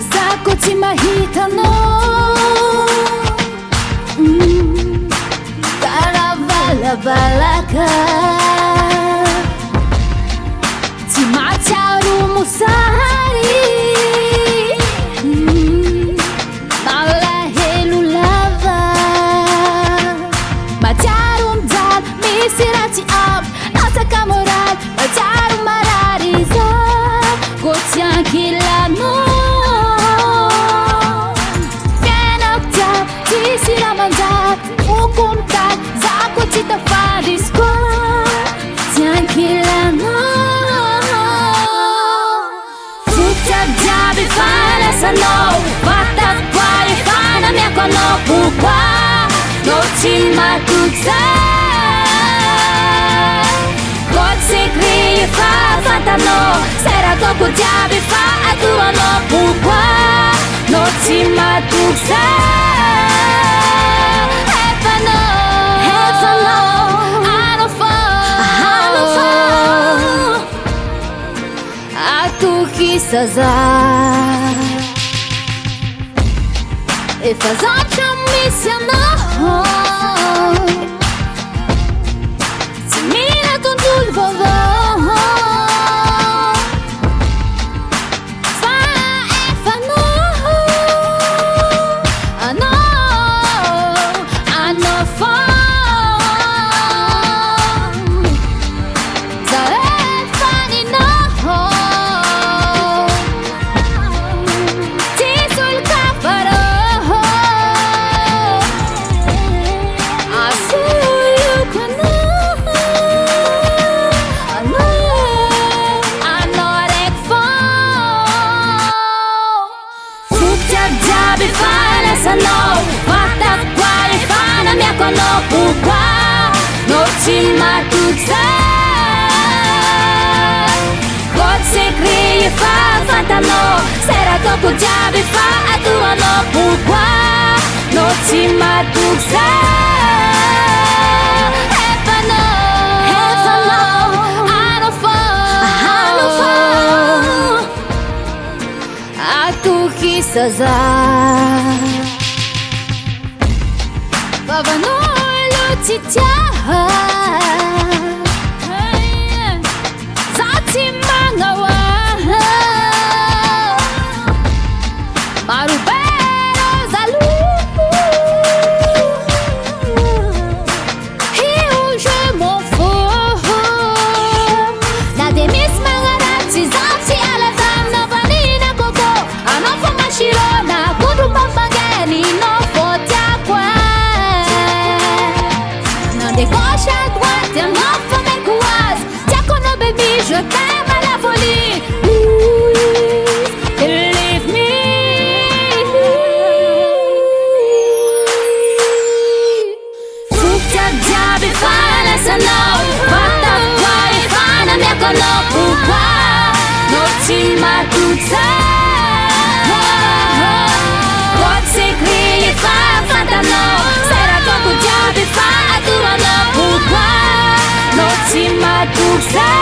Zako tsy mahitanao karaha valavalaka tsy mahatsiaro mosary malahelo lava mahatsiaro mijaly misy raha tsy ampy latsaka moraly mahatsiaro marary za ko tsy ankilanao Zako tsy tafandrisiko tsy ankilanao fototra jiaby fanasanao vatako efa namiako anao pourquoi no tsy matoky zay ko secret efa fantanao seratako jiaby fa atoanao pourquoi no tsy matoky zay Saza efa zatra misy anao tsy mila tontolo vaovao fa efa anao foana za efa ninao Fanasanao vatako efa namiako anao pourquoi no tsy matoky zay ko secret efa fantanao seratako jiaby efa atoanao pourquoi no tsy matoky zay efanao anao atoky saza Vavanolo tsy tia za tsy magnawa marobero zalo io je m'en fous na de misy magnaratsy za tsy alaza aminao vanina koko anao fo masirona kodro mampangeny no fo tiako de gauche à droite, un enfant avec oise. Tiens qu'on a baby, je t'aime à la folie. Believe me. Fucsia diaby fanasanao vatako efa namiako anao pourquoi no tsy matoky zay ko secret efa fantanao seratako jiaby efa atoanao pourquoi no tsy matoky zay